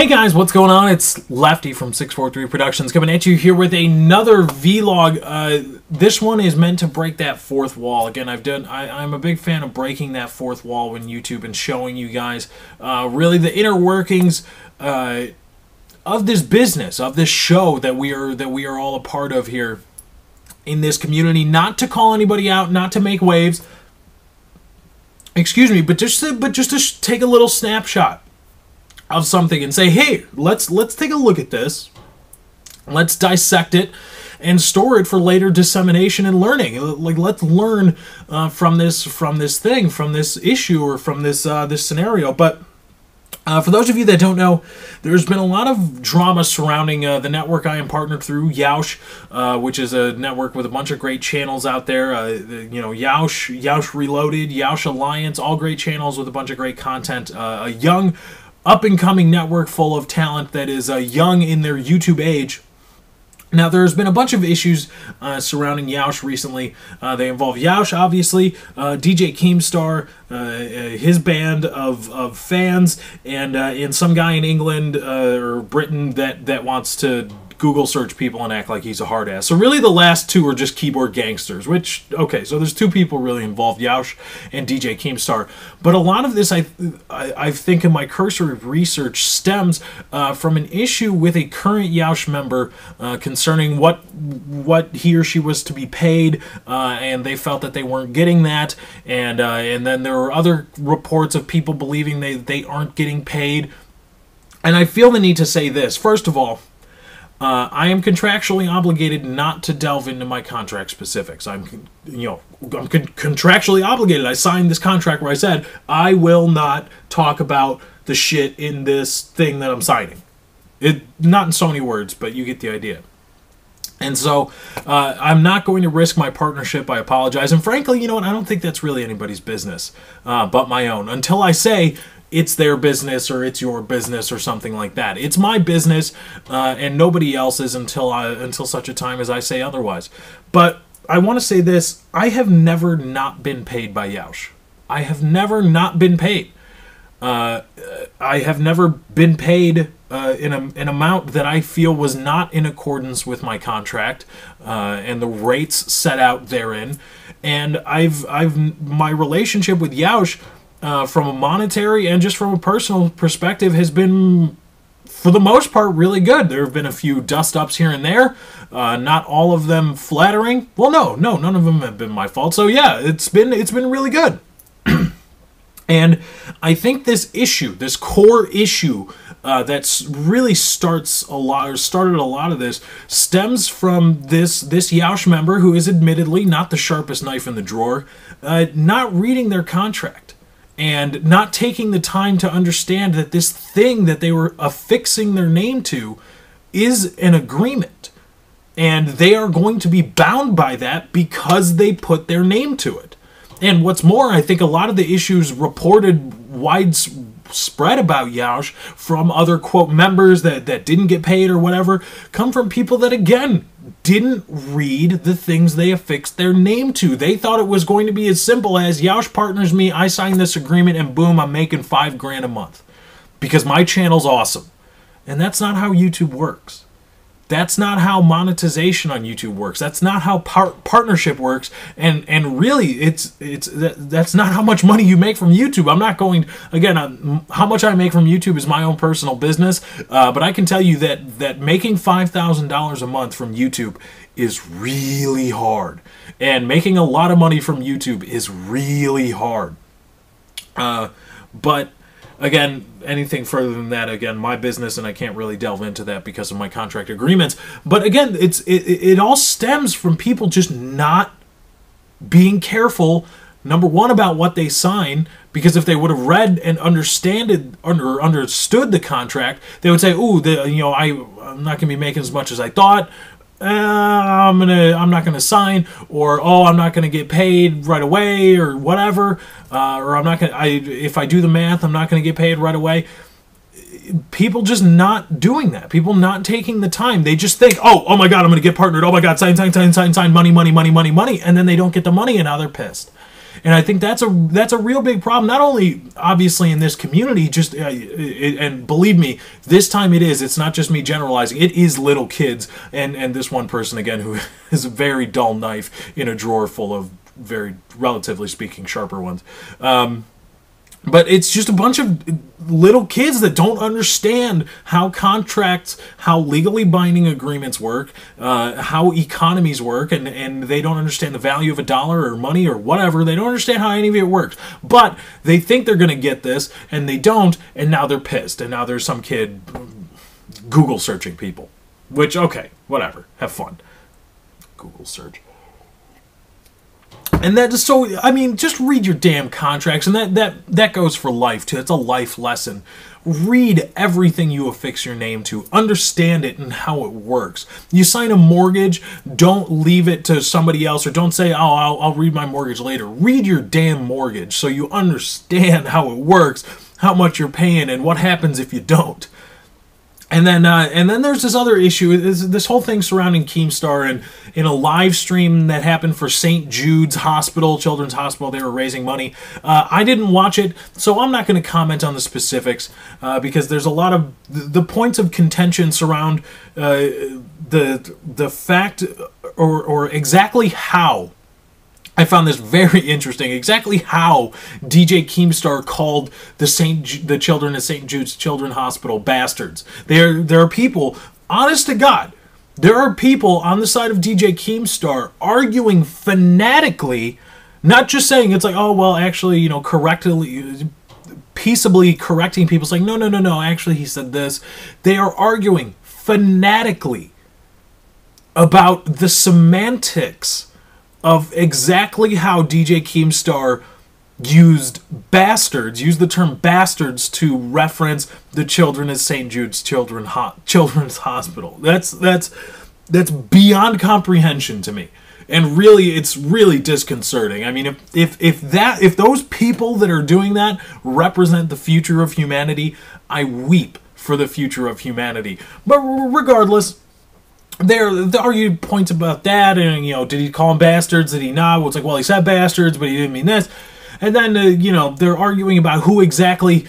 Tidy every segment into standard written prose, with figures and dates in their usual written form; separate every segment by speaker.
Speaker 1: Hey guys, what's going on? It's Lefty from 643 Productions coming at you here with another vlog. This one is meant to break that fourth wall. Again, I'm a big fan of breaking that fourth wall on YouTube and showing you guys really the inner workings of this business, of this show that we are all a part of here in this community. Not to call anybody out, not to make waves. Excuse me, but just to take a little snapshot of something and say, hey, let's take a look at this. Let's dissect it and store it for later dissemination and learning. Like, let's learn from this issue or from this scenario. But for those of you that don't know, there's been a lot of drama surrounding the network I am partnered through, Yeousch, which is a network with a bunch of great channels out there. You know, Yeousch Reloaded, Yeousch Alliance, all great channels with a bunch of great content. A young, up-and-coming network full of talent that is young in their YouTube age. Now, there's been a bunch of issues surrounding Yeousch recently. They involve Yeousch, obviously, DJ Keemstar, his band of fans, and some guy in England or Britain that wants to Google search people and act like he's a hard ass. So really the last two are just keyboard gangsters, which, okay, so there's two people really involved, Yeousch and DJ Keemstar. But a lot of this, I think in my cursory research, stems from an issue with a current Yeousch member concerning what he or she was to be paid, and they felt that they weren't getting that, and then there were other reports of people believing they aren't getting paid. And I feel the need to say this. First of all, I am contractually obligated not to delve into my contract specifics. I'm contractually obligated. I signed this contract where I said I will not talk about the shit in this thing that I'm signing. Not in so many words, but you get the idea. And so I'm not going to risk my partnership. I apologize. And frankly, you know what? I don't think that's really anybody's business but my own. Until I say it's their business or it's your business or something like that. It's my business and nobody else's until such a time as I say otherwise. But I want to say this. I have never not been paid by Yeousch. I have never not been paid. I have never been paid in an amount that I feel was not in accordance with my contract and the rates set out therein. And my relationship with Yeousch, from a monetary and just from a personal perspective, has been, for the most part, really good. There have been a few dust-ups here and there, not all of them flattering. Well, no, none of them have been my fault. So yeah, it's been really good. And I think this issue, this core issue that's really started a lot of this, stems from this Yeousch member who is admittedly not the sharpest knife in the drawer, not reading their contract. And not taking the time to understand that this thing that they were affixing their name to is an agreement. And they are going to be bound by that because they put their name to it. And what's more, I think a lot of the issues reported widespread about Yeousch from other, quote, members that didn't get paid or whatever, come from people that, again, didn't read the things they affixed their name to. They thought it was going to be as simple as Yeousch partners me, I sign this agreement, and boom, I'm making $5 grand a month because my channel's awesome. And that's not how YouTube works. That's not how monetization on YouTube works. That's not how partnership works. And really, that's not how much money you make from YouTube. I'm not going, again, how much I make from YouTube is my own personal business. But I can tell you that making $5,000 a month from YouTube is really hard. And making a lot of money from YouTube is really hard. But again, anything further than that, again, my business, and I can't really delve into that because of my contract agreements. But again, it all stems from people just not being careful, number one, about what they sign, because if they would have read and understood the contract, they would say, "Ooh, I'm not going to be making as much as I thought. I'm not gonna sign," or "Oh, I'm not gonna get paid right away," or whatever, or if I do the math, I'm not gonna get paid right away. People just not doing that. People not taking the time. They just think, oh my God, I'm gonna get partnered. Oh my God, sign, money, and then they don't get the money, and now they're pissed. And I think that's a real big problem, not only obviously in this community, just and believe me, this time it's not just me generalizing, it is little kids, and this one person again who is a very dull knife in a drawer full of very, relatively speaking, sharper ones. But it's just a bunch of little kids that don't understand how contracts, how legally binding agreements work, how economies work, and they don't understand the value of a dollar or money or whatever. They don't understand how any of it works. But they think they're going to get this, and they don't, and now they're pissed. And now there's some kid Google searching people. Which, okay, whatever. Have fun. Google search. And that is so, I mean, just read your damn contracts, and that goes for life, too. It's a life lesson. Read everything you affix your name to. Understand it and how it works. You sign a mortgage, don't leave it to somebody else, or don't say, oh, I'll read my mortgage later. Read your damn mortgage so you understand how it works, how much you're paying, and what happens if you don't. And then there's this other issue, this whole thing surrounding Keemstar, and in a live stream that happened for St. Jude's Hospital, Children's Hospital, they were raising money. I didn't watch it, so I'm not going to comment on the specifics, because there's a lot of the points of contention surround the fact or exactly how. I found this very interesting. Exactly how DJ Keemstar called the children at St. Jude's Children's Hospital bastards. There are people, honest to God, there are people on the side of DJ Keemstar arguing fanatically, not just saying it's like, oh well, actually, you know, correctly, peaceably correcting people, saying no, actually he said this. They are arguing fanatically about the semantics of exactly how DJ Keemstar used the term bastards to reference the children at St. Jude's Children's Hospital. That's beyond comprehension to me. And really, it's really disconcerting. I mean, if those people that are doing that represent the future of humanity, I weep for the future of humanity. But regardless, there argued points about that, and you know, did he call them bastards? Did he not? Well, it's like, well, he said bastards, but he didn't mean this. And then you know, they're arguing about who exactly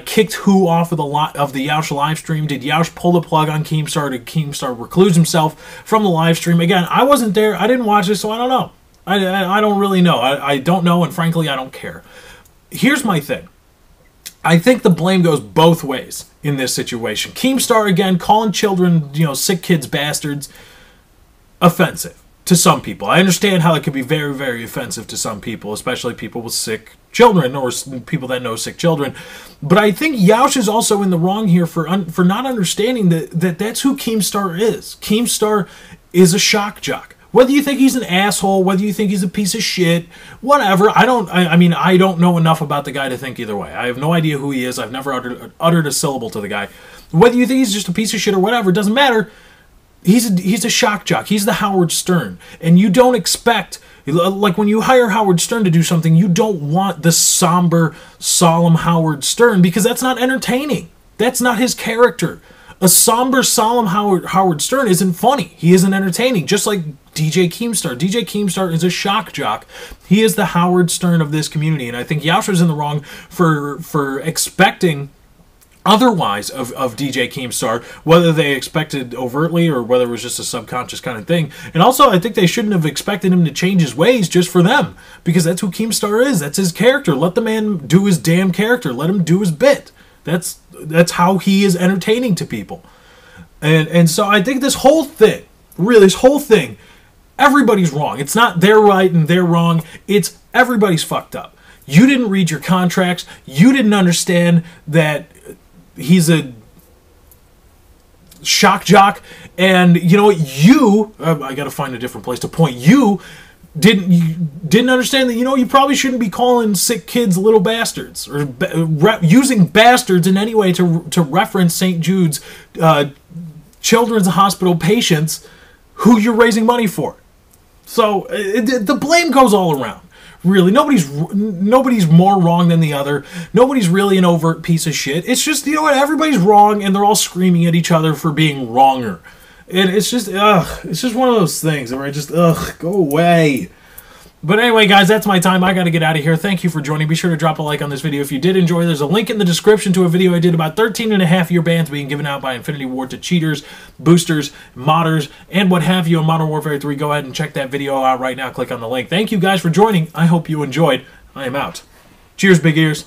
Speaker 1: kicked who off of the Yeousch live stream. Did Yeousch pull the plug on Keemstar? Did Keemstar recluse himself from the live stream? Again, I wasn't there. I didn't watch it, so I don't know. I don't really know. I don't know, and frankly, I don't care. Here's my thing. I think the blame goes both ways in this situation. Keemstar, again, calling children, you know, sick kids bastards, offensive to some people. I understand how it could be very, very offensive to some people, especially people with sick children or people that know sick children. But I think Yeousch is also in the wrong here for not understanding that's who Keemstar is. Keemstar is a shock jock. Whether you think he's an asshole, whether you think he's a piece of shit, whatever, I mean, I don't know enough about the guy to think either way. I have no idea who he is. I've never uttered a syllable to the guy. Whether you think he's just a piece of shit or whatever, it doesn't matter. He's a shock jock. He's the Howard Stern. And you don't expect, like when you hire Howard Stern to do something, you don't want the somber, solemn Howard Stern, because that's not entertaining. That's not his character. A somber, solemn Howard Stern isn't funny. He isn't entertaining, just like DJ Keemstar. DJ Keemstar is a shock jock. He is the Howard Stern of this community, and I think Yeousch is in the wrong for expecting otherwise of DJ Keemstar, whether they expected overtly or whether it was just a subconscious kind of thing. And also, I think they shouldn't have expected him to change his ways just for them, because that's who Keemstar is. That's his character. Let the man do his damn character. Let him do his bit. That's how he is entertaining to people. And so I think this whole thing, everybody's wrong. It's not they're right and they're wrong. It's everybody's fucked up. You didn't read your contracts. You didn't understand that he's a shock jock. And you know what? I got to find a different place to point. You didn't understand that, you know, you probably shouldn't be calling sick kids little bastards, or using bastards in any way to reference St. Jude's Children's Hospital patients who you're raising money for. So the blame goes all around. Really, nobody's more wrong than the other. Nobody's really an overt piece of shit. It's just, you know what, everybody's wrong, and they're all screaming at each other for being wronger. And it's just one of those things where I just, go away. But anyway, guys, that's my time. I got to get out of here. Thank you for joining. Be sure to drop a like on this video if you did enjoy. There's a link in the description to a video I did about 13.5-year bans being given out by Infinity Ward to cheaters, boosters, modders, and what have you on Modern Warfare 3. Go ahead and check that video out right now. Click on the link. Thank you guys for joining. I hope you enjoyed. I am out. Cheers, big ears.